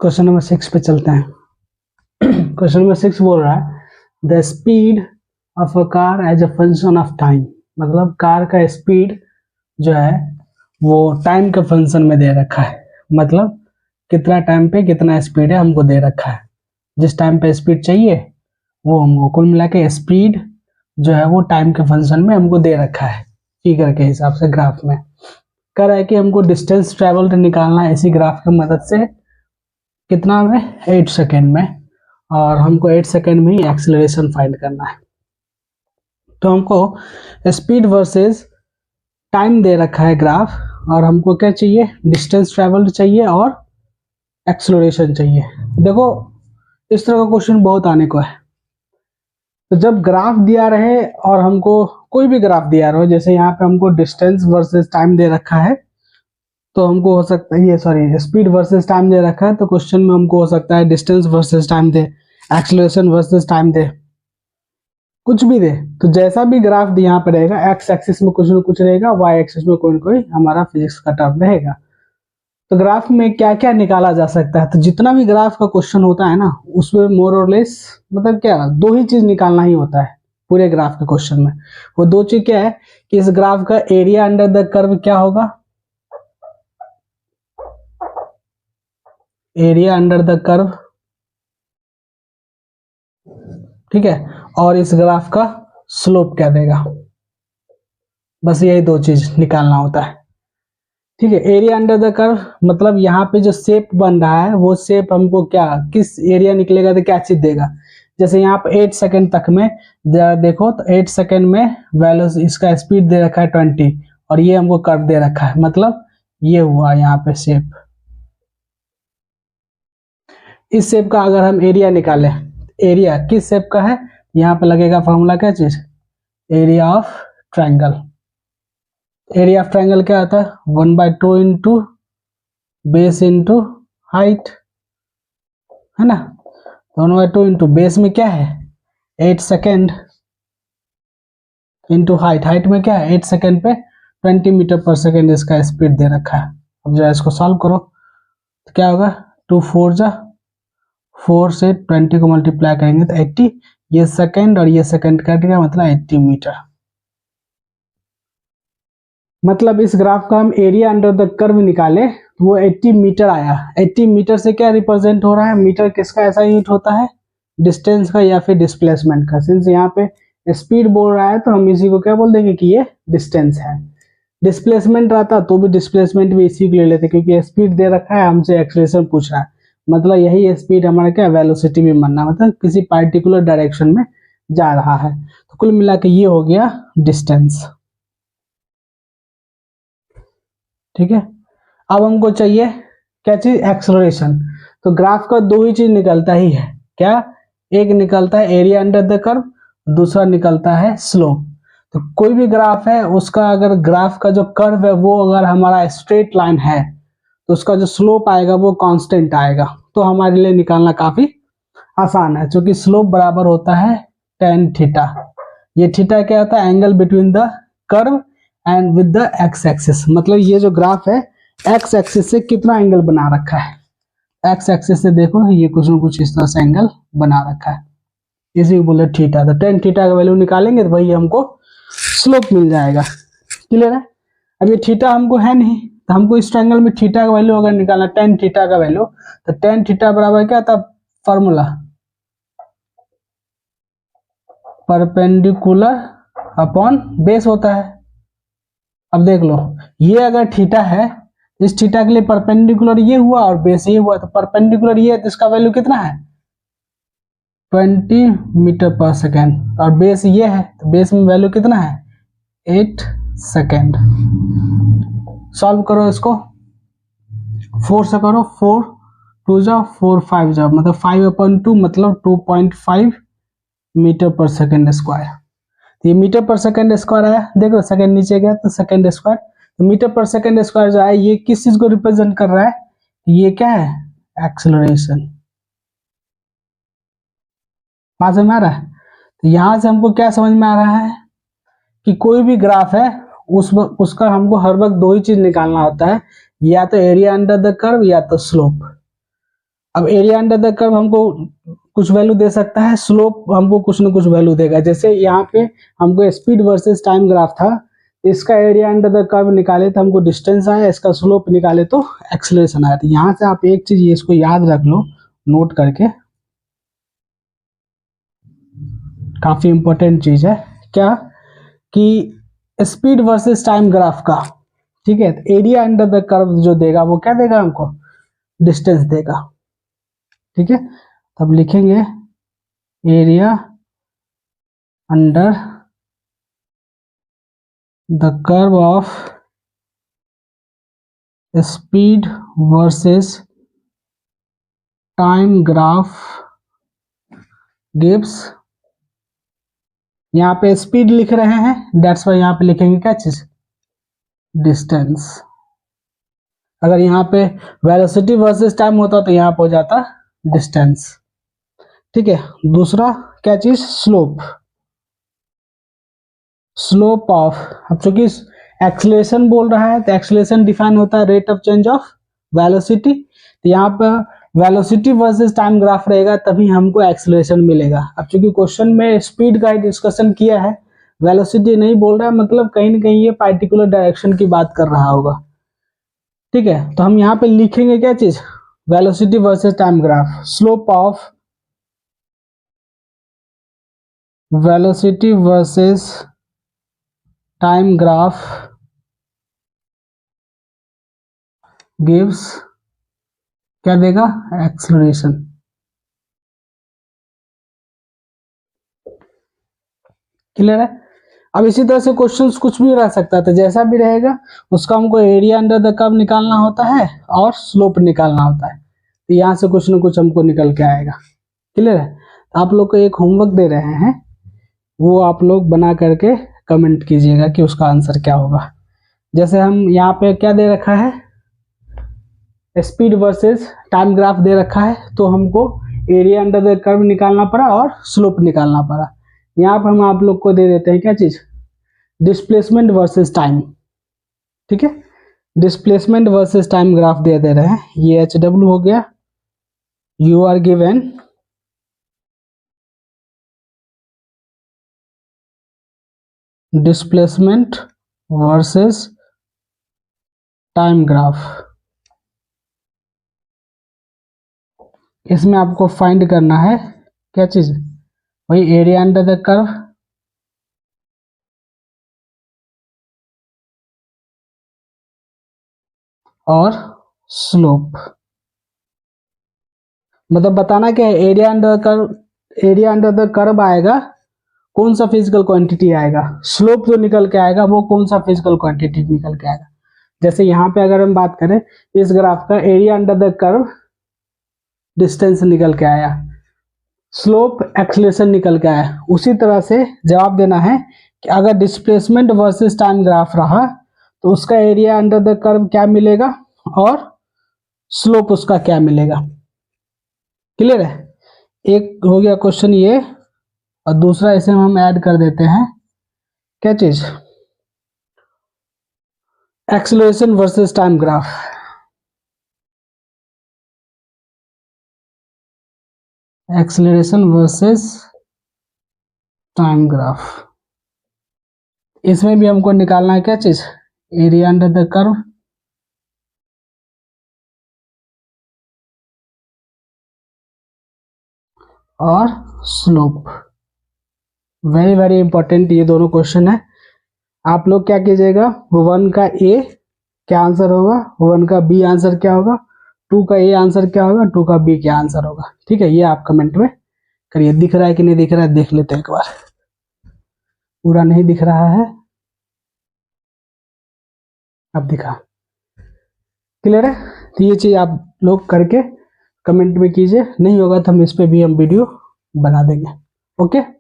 Question number 6 पे चलते हैं। क्वेश्चन नंबर 6 बोल रहा है the speed of a car as a function of time. मतलब कार का स्पीड जो है वो टाइम के फंक्शन में दे रखा है। मतलब कितना टाइम पे कितना स्पीड है हमको दे रखा है। जिस टाइम पे स्पीड चाहिए वो हमको कुल मिला के स्पीड जो है वो टाइम के फंक्शन में हमको दे रखा है फिगर के हिसाब से। ग्राफ में कह रहा है कि हमको डिस्टेंस ट्रेवल्ड निकालना है इसी ग्राफ की मदद से। कितना में 8 सेकेंड में, और हमको 8 सेकेंड में ही एक्सेलरेशन फाइंड करना है। तो हमको स्पीड वर्सेस टाइम दे रखा है ग्राफ, और हमको क्या चाहिए, डिस्टेंस ट्रेवल्ड चाहिए और एक्सेलरेशन चाहिए। देखो इस तरह का क्वेश्चन बहुत आने को है। तो जब ग्राफ दिया रहे और हमको कोई भी ग्राफ दिया रहे, जैसे यहाँ पे हमको डिस्टेंस वर्सेस टाइम दे रखा है, तो हमको हो सकता है ये स्पीड वर्सेस टाइम दे रखा है, तो क्वेश्चन में हमको हो सकता है डिस्टेंस वर्सेस टाइम दे, एक्सेलरेशन वर्सेस टाइम दे, कुछ भी दे। तो जैसा भी ग्राफ दे यहाँ पे रहेगा, एक्स एक्सिस में कुछ न कुछ रहेगा, वाई एक्सिस में कोई न कोई हमारा फिजिक्स का टर्म रहेगा। तो ग्राफ में क्या क्या निकाला जा सकता है, तो जितना भी ग्राफ का क्वेश्चन होता है ना, उसमें मोर और लेस मतलब क्या दो ही चीज निकालना ही होता है पूरे ग्राफ के क्वेश्चन में। वो दो चीज क्या है कि इस ग्राफ का एरिया अंडर द कर्व क्या होगा, एरिया अंडर द कर्व, ठीक है, और इस ग्राफ का स्लोप क्या देगा। बस यही दो चीज निकालना होता है, ठीक है। एरिया अंडर द कर्व मतलब यहाँ पे जो शेप बन रहा है वो शेप हमको क्या, किस एरिया निकलेगा तो क्या चीज देगा। जैसे यहाँ पे 8 सेकंड तक में देखो, तो 8 सेकंड में वैल्यू इसका स्पीड दे रखा है 20, और ये हमको कर्व दे रखा है, मतलब ये हुआ यहाँ पे शेप। इस शेप का अगर हम एरिया निकालें, एरिया किस शेप का है, यहाँ पे लगेगा फॉर्मूला क्या चीज, area of triangle. Area of triangle क्या आता है, 1/2 इंटू बेस इंटू हाइट, है ना। 1/2 इंटू बेस में क्या है 8 सेकेंड, इंटू हाइट, हाइट में क्या है 8 सेकेंड पे 20 मीटर पर सेकेंड इसका स्पीड दे रखा है। अब जरा इसको सॉल्व करो तो क्या होगा, 2 4 जा 4 से 20 को मल्टीप्लाई करेंगे तो 80, ये सेकेंड और ये सेकेंड कट गया, मतलब 80 मीटर। मतलब इस ग्राफ का हम एरिया अंडर द कर्व निकाले तो वो 80 मीटर आया। 80 मीटर से क्या रिप्रेजेंट हो रहा है, मीटर किसका ऐसा यूनिट होता है, डिस्टेंस का या फिर डिस्प्लेसमेंट का। सिंस यहाँ पे स्पीड बोल रहा है तो हम इसी को क्या बोल देंगे कि ये डिस्टेंस है। डिस्प्लेसमेंट रहता तो भी डिस्प्लेसमेंट भी इसी को ले लेते, क्योंकि स्पीड दे रखा है, हमसे एक्सेलरेशन पूछ रहा है, मतलब यही स्पीड हमारा क्या वेलोसिटी भी मानना, मतलब किसी पार्टिकुलर डायरेक्शन में जा रहा है। तो कुल मिला के ये हो गया डिस्टेंस, ठीक है। अब हमको चाहिए क्या चीज, एक्सेलरेशन। तो ग्राफ का दो ही चीज निकलता ही है, क्या, एक निकलता है एरिया अंडर द कर्व, दूसरा निकलता है स्लोप। तो कोई भी ग्राफ है उसका अगर ग्राफ का जो कर्व है वो अगर हमारा स्ट्रेट लाइन है तो उसका जो स्लोप आएगा वो कांस्टेंट आएगा। तो हमारे लिए निकालना काफी आसान है, क्योंकि स्लोप बराबर होता है tan थीटा। ये थीटा क्या होता है, angle between the curve and with the x axis. मतलब ये जो ग्राफ है एक्स एक्सिस से कितना एंगल बना रखा है, एक्स एक्सिस से देखो ये कुछ न कुछ इस तरह से एंगल बना रखा है, इसी को बोले थीटा। तो tan थीटा का वैल्यू निकालेंगे तो वही हमको स्लोप मिल जाएगा। क्लियर है। अब ये थीटा हमको है नहीं, तो हमको इस ट्रायंगल में थीटा का वैल्यू अगर निकालना, tan थीटा का वैल्यू, तो tan थीटा बराबर क्या था, फॉर्मूला परपेंडिकुलर अपॉन बेस होता है। अब देख लो ये अगर थीटा है, इस थीटा के लिए परपेंडिकुलर ये हुआ और बेस ये हुआ, तो परपेंडिकुलर ये है तो इसका वैल्यू कितना है 20 मीटर पर सेकेंड, और बेस ये है तो बेस में वैल्यू कितना है 8 सेकेंड। सॉल्व करो इसको, 4 से करो, 4 2 जाओ 4 5 जाओ, मतलब 5/2 मतलब 2.5 मीटर पर सेकेंड स्क्वायर। ये मीटर पर सेकेंड स्क्वायर आया, देखो सेकेंड नीचे गया तो सेकेंड स्क्वायर, तो मीटर पर सेकेंड स्क्वायर जो है ये किस चीज को रिप्रेजेंट कर रहा है, ये क्या है एक्सेलरेशन। बात समझ में आ रहा है। तो यहां से हमको क्या समझ में आ रहा है कि कोई भी ग्राफ है उसका हमको हर वक्त दो ही चीज निकालना होता है, या तो एरिया अंडर द कर्व या तो स्लोप। अब एरिया अंडर द कर्व हमको कुछ वैल्यू दे सकता है, स्लोप हमको कुछ ना कुछ वैल्यू देगा। जैसे यहाँ पे हमको स्पीड वर्सेस टाइम ग्राफ था, इसका एरिया अंडर द कर्व निकाले तो हमको डिस्टेंस आया, इसका स्लोप निकाले तो एक्सेलरेशन आया। तो यहाँ से आप एक चीज इसको याद रख लो नोट करके, काफी इंपॉर्टेंट चीज है क्या, कि स्पीड वर्सेस टाइम ग्राफ का, ठीक है, एरिया अंडर द कर्व जो देगा वो क्या देगा हमको, डिस्टेंस देगा। ठीक है, तब लिखेंगे area under the curve of speed versus time graph gives, यहाँ पे स्पीड लिख रहे हैं, दैट्स वाई यहाँ पे लिखेंगे क्या चीज, डिस्टेंस। अगर यहाँ पे वेलोसिटी वर्सेस टाइम होता तो यहाँ पे हो जाता डिस्टेंस। ठीक है, दूसरा क्या चीज, स्लोप। स्लोप ऑफ, अब चूंकि एक्सेलरेशन बोल रहा है तो एक्सेलरेशन डिफाइन होता है rate of change of velocity, तो यहाँ पर वेलोसिटी वर्सेस टाइम ग्राफ रहेगा तभी हमको एक्सेलरेशन मिलेगा। अब चूंकि क्वेश्चन में स्पीड का ही डिस्कशन किया है, वेलोसिटी नहीं बोल रहा है, मतलब कहीं ना कहीं ये पार्टिकुलर डायरेक्शन की बात कर रहा होगा। ठीक है, तो हम यहाँ पे लिखेंगे क्या चीज, velocity versus time graph, slope of velocity versus time graph gives, क्या देगा, एक्सेलरेशन। क्लियर है। अब इसी तरह से क्वेश्चंस कुछ भी रह सकता है, तो जैसा भी रहेगा उसका हमको एरिया अंडर द कर्व निकालना होता है और स्लोप निकालना होता है, तो यहाँ से कुछ ना कुछ हमको निकल के आएगा। क्लियर है। तो आप लोग को एक होमवर्क दे रहे हैं, वो आप लोग बना करके कमेंट कीजिएगा कि उसका आंसर क्या होगा। जैसे हम यहाँ पे क्या दे रखा है, स्पीड वर्सेस टाइम ग्राफ दे रखा है, तो हमको एरिया अंडर द कर्व निकालना पड़ा और स्लोप निकालना पड़ा। यहाँ पर हम आप लोग को दे देते हैं क्या चीज, डिस्प्लेसमेंट वर्सेस टाइम। ठीक है, डिस्प्लेसमेंट वर्सेस टाइम ग्राफ दे रहे हैं, ये HW हो गया। You are given displacement versus time graph, इसमें आपको फाइंड करना है क्या चीज, वही एरिया अंडर द कर्व और स्लोप। मतलब बताना क्या है, area under the curve, area under the curve आएगा, कौन सा फिजिकल क्वांटिटी आएगा, स्लोप जो निकल के आएगा वो कौन सा फिजिकल क्वांटिटी निकल के आएगा। जैसे यहाँ पे अगर हम बात करें इस ग्राफ का, area under the curve distance निकल के आया, स्लोप एक्सेलरेशन निकल के आया। उसी तरह से जवाब देना है कि अगर डिस्प्लेसमेंट वर्सेस टाइम ग्राफ रहा तो उसका एरिया अंडर द कर्व क्या मिलेगा और स्लोप उसका क्या मिलेगा। क्लियर है। एक हो गया क्वेश्चन ये, और दूसरा इसे हम ऐड कर देते हैं क्या चीज, acceleration versus time graph. Acceleration versus time graph, इसमें भी हमको निकालना है क्या चीज, एरिया अंडर द कर्व और स्लोप। वेरी वेरी इंपॉर्टेंट ये दोनों क्वेश्चन है। आप लोग क्या कीजिएगा, 1 का ए क्या आंसर होगा, 1 का बी आंसर क्या होगा, 2 का ए आंसर क्या होगा, 2 का बी क्या आंसर होगा। ठीक है, ये आप कमेंट में करिए। दिख रहा है कि नहीं दिख रहा है देख लेते हैं एक बार, पूरा नहीं दिख रहा है, अब दिखा। क्लियर है। तो ये चीज आप लोग करके कमेंट में कीजिए, नहीं होगा तो हम इस पे भी हम वीडियो बना देंगे। ओके।